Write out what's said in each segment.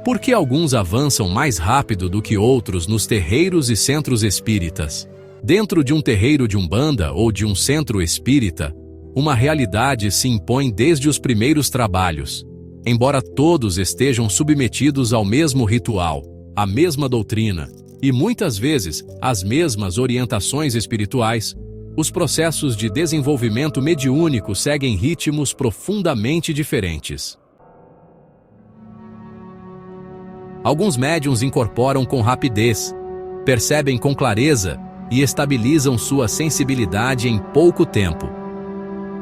Por que alguns avançam mais rápido do que outros nos terreiros e centros espíritas? Dentro de um terreiro de Umbanda ou de um centro espírita, uma realidade se impõe desde os primeiros trabalhos. Embora todos estejam submetidos ao mesmo ritual, à mesma doutrina e muitas vezes as mesmas orientações espirituais, os processos de desenvolvimento mediúnico seguem ritmos profundamente diferentes. Alguns médiuns incorporam com rapidez, percebem com clareza e estabilizam sua sensibilidade em pouco tempo.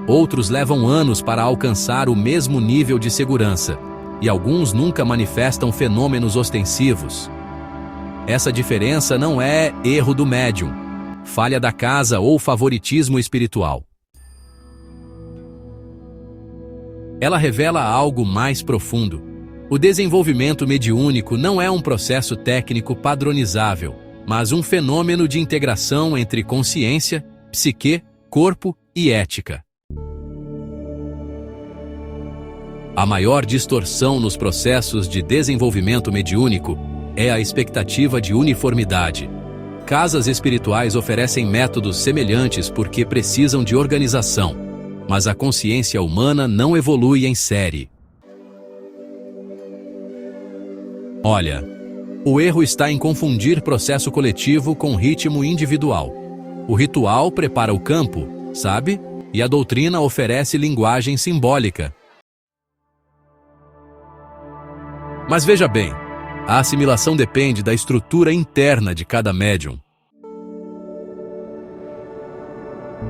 Outros levam anos para alcançar o mesmo nível de segurança, e alguns nunca manifestam fenômenos ostensivos. Essa diferença não é erro do médium, falha da casa ou favoritismo espiritual. Ela revela algo mais profundo. O desenvolvimento mediúnico não é um processo técnico padronizável, mas um fenômeno de integração entre consciência, psique, corpo e ética. A maior distorção nos processos de desenvolvimento mediúnico é a expectativa de uniformidade. Casas espirituais oferecem métodos semelhantes porque precisam de organização, mas a consciência humana não evolui em série. Olha, o erro está em confundir processo coletivo com ritmo individual. O ritual prepara o campo, sabe? E a doutrina oferece linguagem simbólica. Mas veja bem, a assimilação depende da estrutura interna de cada médium.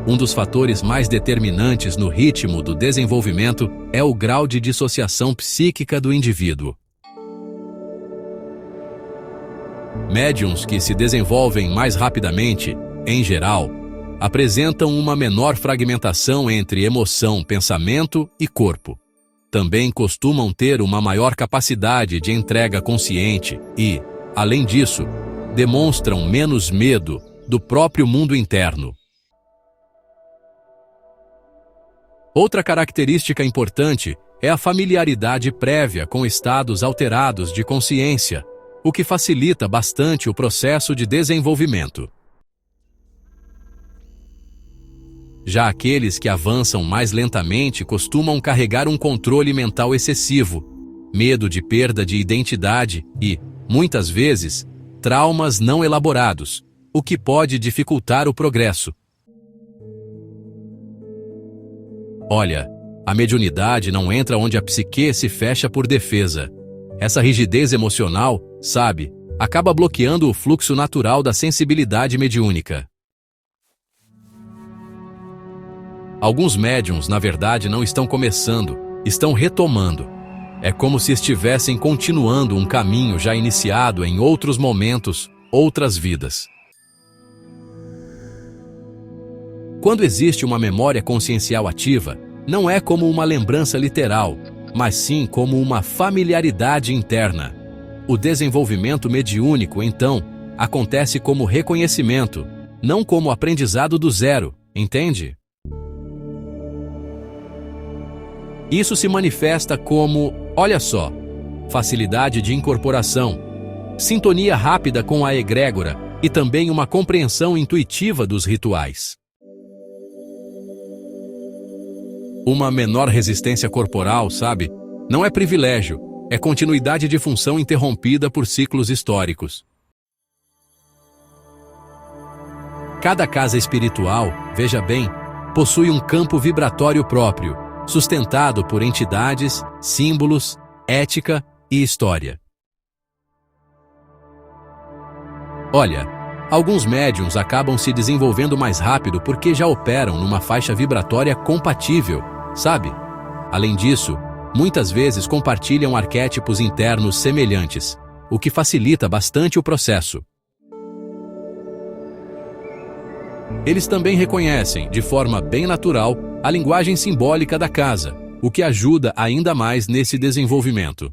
Um dos fatores mais determinantes no ritmo do desenvolvimento é o grau de dissociação psíquica do indivíduo. Médiuns que se desenvolvem mais rapidamente, em geral, apresentam uma menor fragmentação entre emoção, pensamento e corpo. Também costumam ter uma maior capacidade de entrega consciente e, além disso, demonstram menos medo do próprio mundo interno. Outra característica importante é a familiaridade prévia com estados alterados de consciência, o que facilita bastante o processo de desenvolvimento. Já aqueles que avançam mais lentamente costumam carregar um controle mental excessivo, medo de perda de identidade e, muitas vezes, traumas não elaborados, o que pode dificultar o progresso. Olha, a mediunidade não entra onde a psique se fecha por defesa. Essa rigidez emocional, sabe, acaba bloqueando o fluxo natural da sensibilidade mediúnica. Alguns médiuns, na verdade, não estão começando, estão retomando. É como se estivessem continuando um caminho já iniciado em outros momentos, outras vidas. Quando existe uma memória consciencial ativa, não é como uma lembrança literal, mas sim como uma familiaridade interna. O desenvolvimento mediúnico, então, acontece como reconhecimento, não como aprendizado do zero, entende? Isso se manifesta como, olha só, facilidade de incorporação, sintonia rápida com a egrégora e também uma compreensão intuitiva dos rituais. Uma menor resistência corporal, sabe? Não é privilégio, é continuidade de função interrompida por ciclos históricos. Cada casa espiritual, veja bem, possui um campo vibratório próprio, sustentado por entidades, símbolos, ética e história. Olha, alguns médiuns acabam se desenvolvendo mais rápido porque já operam numa faixa vibratória compatível, sabe? Além disso, muitas vezes compartilham arquétipos internos semelhantes, o que facilita bastante o processo. Eles também reconhecem, de forma bem natural, a linguagem simbólica da casa, o que ajuda ainda mais nesse desenvolvimento.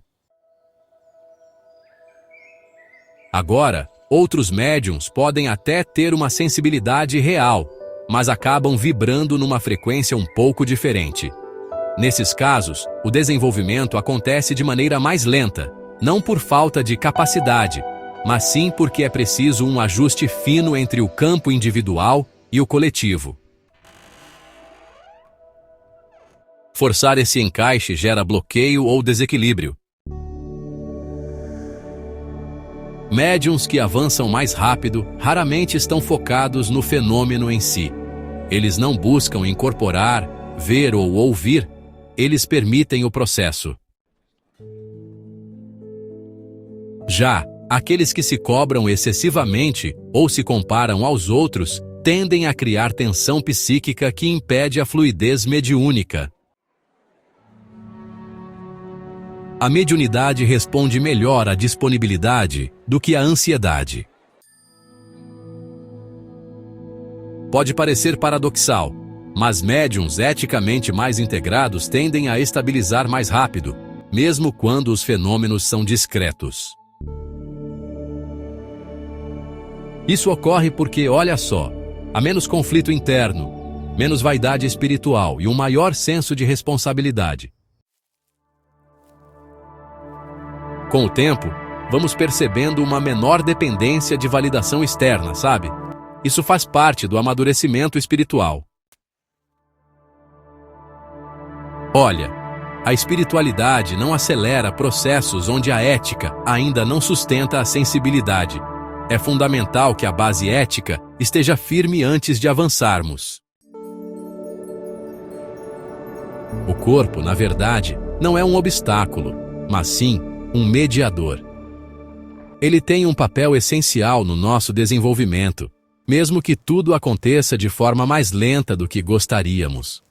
Agora, outros médiuns podem até ter uma sensibilidade real, mas acabam vibrando numa frequência um pouco diferente. Nesses casos, o desenvolvimento acontece de maneira mais lenta, não por falta de capacidade, mas sim porque é preciso um ajuste fino entre o campo individual e o coletivo. Forçar esse encaixe gera bloqueio ou desequilíbrio. Médiuns que avançam mais rápido raramente estão focados no fenômeno em si. Eles não buscam incorporar, ver ou ouvir, eles permitem o processo. Já aqueles que se cobram excessivamente ou se comparam aos outros tendem a criar tensão psíquica que impede a fluidez mediúnica. A mediunidade responde melhor à disponibilidade do que à ansiedade. Pode parecer paradoxal, mas médiuns eticamente mais integrados tendem a estabilizar mais rápido, mesmo quando os fenômenos são discretos. Isso ocorre porque, olha só, há menos conflito interno, menos vaidade espiritual e um maior senso de responsabilidade. Com o tempo, vamos percebendo uma menor dependência de validação externa, sabe? Isso faz parte do amadurecimento espiritual. Olha, a espiritualidade não acelera processos onde a ética ainda não sustenta a sensibilidade. É fundamental que a base ética esteja firme antes de avançarmos. O corpo, na verdade, não é um obstáculo, mas sim um mediador. Ele tem um papel essencial no nosso desenvolvimento, mesmo que tudo aconteça de forma mais lenta do que gostaríamos.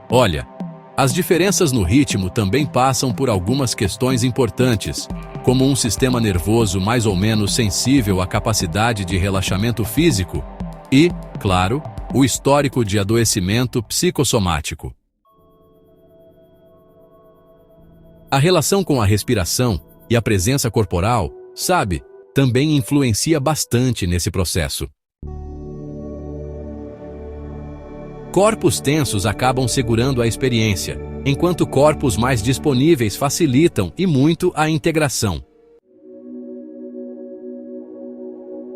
Olha, as diferenças no ritmo também passam por algumas questões importantes, como um sistema nervoso mais ou menos sensível à capacidade de relaxamento físico e, claro, o histórico de adoecimento psicossomático. A relação com a respiração e a presença corporal, sabe, também influencia bastante nesse processo. Corpos tensos acabam segurando a experiência, enquanto corpos mais disponíveis facilitam e muito a integração.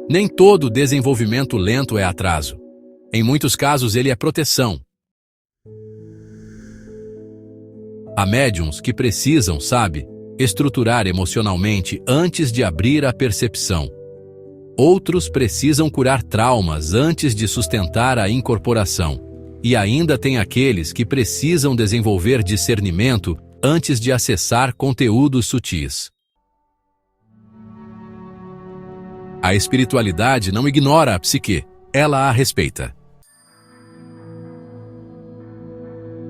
Nem todo desenvolvimento lento é atraso. Em muitos casos ele é proteção. Há médiuns que precisam, sabe, estruturar emocionalmente antes de abrir a percepção. Outros precisam curar traumas antes de sustentar a incorporação. E ainda tem aqueles que precisam desenvolver discernimento antes de acessar conteúdos sutis. A espiritualidade não ignora a psique, ela a respeita.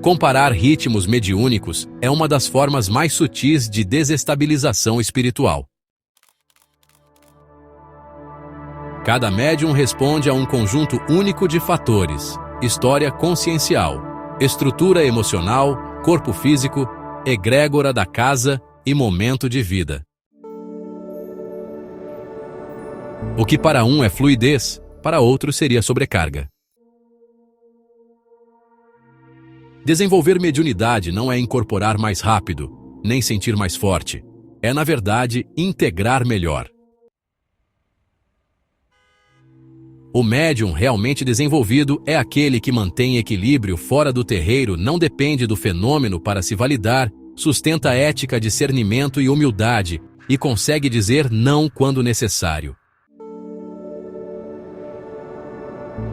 Comparar ritmos mediúnicos é uma das formas mais sutis de desestabilização espiritual. Cada médium responde a um conjunto único de fatores: história consciencial, estrutura emocional, corpo físico, egrégora da casa e momento de vida. O que para um é fluidez, para outro seria sobrecarga. Desenvolver mediunidade não é incorporar mais rápido, nem sentir mais forte. É, na verdade, integrar melhor. O médium realmente desenvolvido é aquele que mantém equilíbrio fora do terreiro, não depende do fenômeno para se validar, sustenta ética, discernimento e humildade e consegue dizer não quando necessário.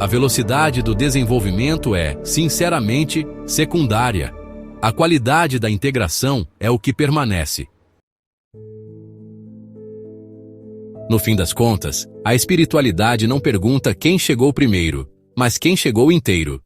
A velocidade do desenvolvimento é, sinceramente, secundária. A qualidade da integração é o que permanece. No fim das contas, a espiritualidade não pergunta quem chegou primeiro, mas quem chegou inteiro.